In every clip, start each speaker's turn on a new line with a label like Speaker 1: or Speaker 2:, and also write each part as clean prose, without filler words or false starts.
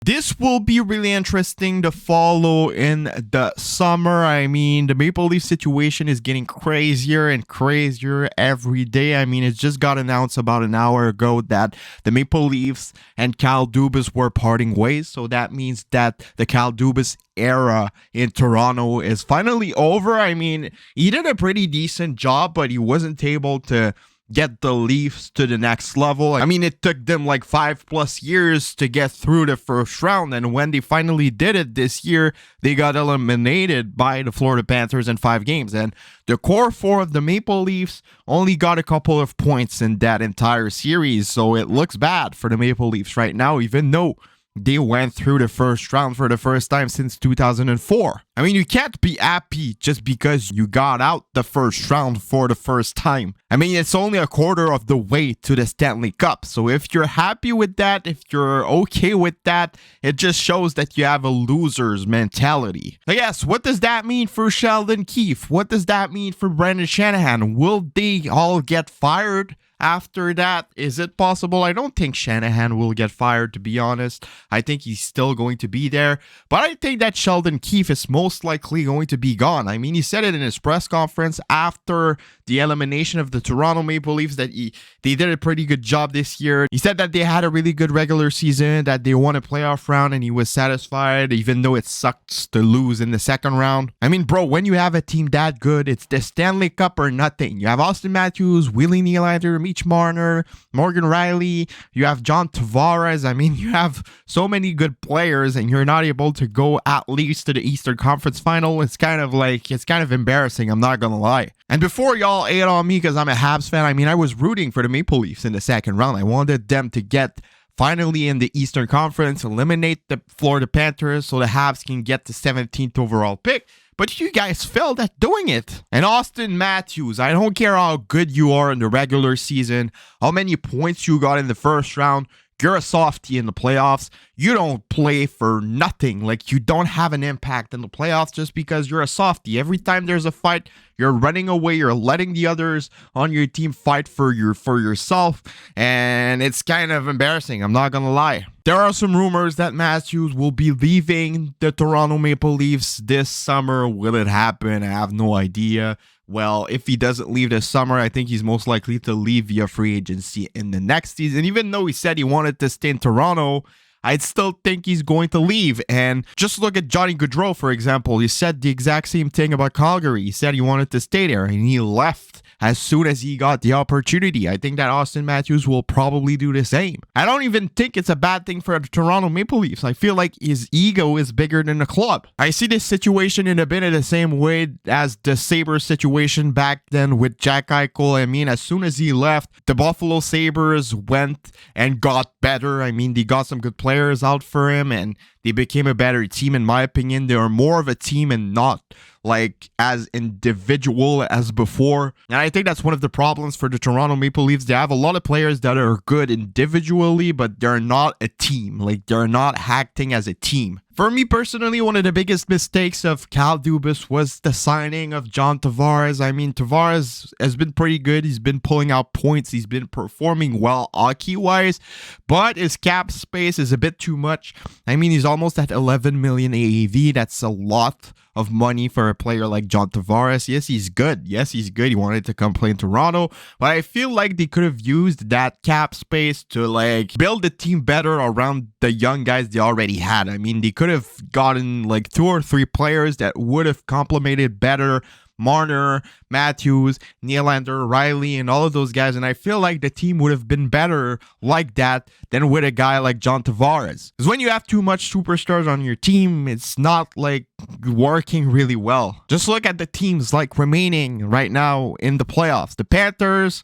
Speaker 1: This will be really interesting to follow in the summer. I mean, the Maple Leaf situation is getting crazier and crazier every day. I mean, it just got announced about an hour ago that the Maple Leafs and Kyle Dubas were parting ways. So that means that the Kyle Dubas era in Toronto is finally over. I mean, he did a pretty decent job, but he wasn't able to get the Leafs to the next level. I mean, it took them like 5+ years to get through the first round, and when they finally did it this year, they got eliminated by the Florida Panthers in 5 games, and the core 4 of the Maple Leafs only got a couple of points in that entire series, so it looks bad for the Maple Leafs right now, even though they went through the first round for the first time since 2004. I mean, you can't be happy just because you got out the first round for the first time. I mean, it's only a quarter of the way to the Stanley Cup. So if you're happy with that, if you're okay with that, it just shows that you have a loser's mentality. I guess, what does that mean for Sheldon Keefe? What does that mean for Brendan Shanahan? Will they all get fired after that? Is it possible? I don't think Shanahan will get fired, to be honest. I think he's still going to be there. But I think that Sheldon Keefe is most likely going to be gone. I mean, he said it in his press conference after the elimination of the Toronto Maple Leafs that they did a pretty good job this year. He said that they had a really good regular season, that they won a playoff round, and he was satisfied, even though it sucks to lose in the second round. I mean, bro, when you have a team that good, it's the Stanley Cup or nothing. You have Auston Matthews, Willie Nylander, Mitch Marner, Morgan Riley, you have John Tavares. I mean, you have so many good players, and you're not able to go at least to the Eastern Conference Final. It's kind of embarrassing, I'm not gonna lie. And before y'all ate on me because I'm a Habs fan, I mean, I was rooting for the Maple Leafs in the second round. I wanted them to get finally in the Eastern Conference, eliminate the Florida Panthers so the Habs can get the 17th overall pick. But you guys failed at doing it. And Auston Matthews, I don't care how good you are in the regular season, how many points you got in the first round, you're a softie in the playoffs. You don't play for nothing. Like, you don't have an impact in the playoffs just because you're a softie. Every time there's a fight, you're running away. You're letting the others on your team fight for yourself. And it's kind of embarrassing. I'm not going to lie. There are some rumors that Matthews will be leaving the Toronto Maple Leafs this summer. Will it happen? I have no idea. Well, if he doesn't leave this summer, I think he's most likely to leave via free agency in the next season. Even though he said he wanted to stay in Toronto, I'd still think he's going to leave. And just look at Johnny Gaudreau, for example. He said the exact same thing about Calgary. He said he wanted to stay there, and he left as soon as he got the opportunity. I think that Auston Matthews will probably do the same. I don't even think it's a bad thing for the Toronto Maple Leafs. I feel like his ego is bigger than the club. I see this situation in a bit of the same way as the Sabres situation back then with Jack Eichel. I mean, as soon as he left, the Buffalo Sabres went and got better. I mean, they got some good players out for him, and they became a better team, in my opinion. They are more of a team and not like as individual as before. And I think that's one of the problems for the Toronto Maple Leafs. They have a lot of players that are good individually, but they're not a team. Like, they're not acting as a team. For me personally, one of the biggest mistakes of Kyle Dubas was the signing of John Tavares. I mean, Tavares has been pretty good. He's been pulling out points. He's been performing well hockey-wise, but his cap space is a bit too much. I mean, he's almost at 11 million AAV. That's a lot of money for a player like John Tavares. Yes, he's good. He wanted to come play in Toronto, but I feel like they could have used that cap space to like build the team better around the young guys they already had. I mean, they could have gotten like 2 or 3 players that would have complemented better Marner, Matthews, Nylander, Riley, and all of those guys. And I feel like the team would have been better like that than with a guy like John Tavares. Because when you have too much superstars on your team, it's not like working really well. Just look at the teams like remaining right now in the playoffs. The Panthers,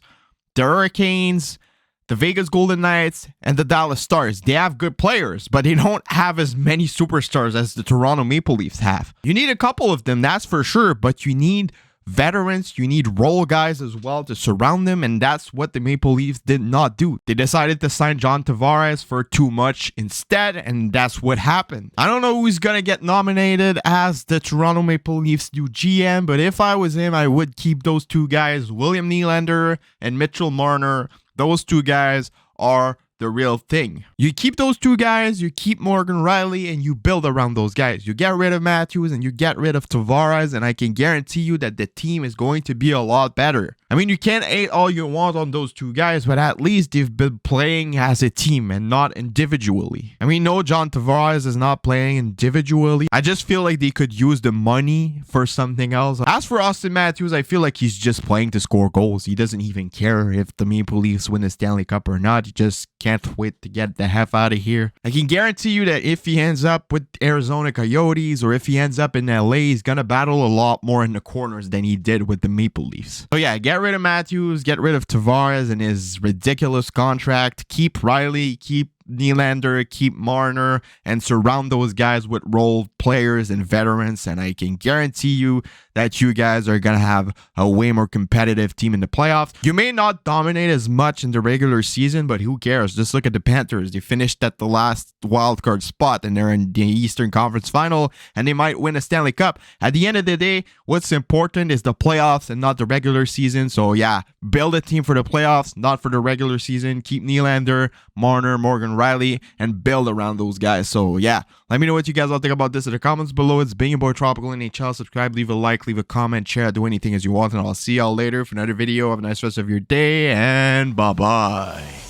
Speaker 1: the Hurricanes, the Vegas Golden Knights, and the Dallas Stars. They have good players, but they don't have as many superstars as the Toronto Maple Leafs have. You need a couple of them, that's for sure, but you need veterans, you need role guys as well to surround them, and that's what the Maple Leafs did not do. They decided to sign John Tavares for too much instead, and that's what happened. I don't know who's gonna get nominated as the Toronto Maple Leafs new GM, but if I was him, I would keep those 2 guys, William Nylander and Mitchell Marner. Those 2 guys are the real thing. You keep those two guys, you keep Morgan Riley, and you build around those guys. You get rid of Matthews and you get rid of Tavares, and I can guarantee you that the team is going to be a lot better. I mean, you can't hate all you want on those two guys, but at least they've been playing as a team and not individually. I mean, no, John Tavares is not playing individually. I just feel like they could use the money for something else. As for Auston Matthews, I feel like he's just playing to score goals. He doesn't even care if the Maple Leafs win the Stanley Cup or not. He just can't wait to get the F out of here. I can guarantee you that if he ends up with Arizona Coyotes or if he ends up in LA, he's gonna battle a lot more in the corners than he did with the Maple Leafs. So yeah, get rid of Matthews, get rid of Tavares and his ridiculous contract, keep Riley, keep Nylander, keep Marner, and surround those guys with role players and veterans, and I can guarantee you that you guys are gonna have a way more competitive team in the playoffs. You may not dominate as much in the regular season, but who cares? Just look at the Panthers. They finished at the last wildcard spot and they're in the Eastern Conference Final, and they might win a Stanley Cup. At the end of the day, what's important is the playoffs and not the regular season. So yeah, build a team for the playoffs, not for the regular season. Keep Nylander, Marner, Morgan Riley, and build around those guys. So yeah, let me know what you guys all think about this in the comments below. It's been your boy Tropical NHL. Subscribe, leave a like, leave a comment, share, do anything as you want, and I'll see y'all later for another video. Have a nice rest of your day, and bye bye.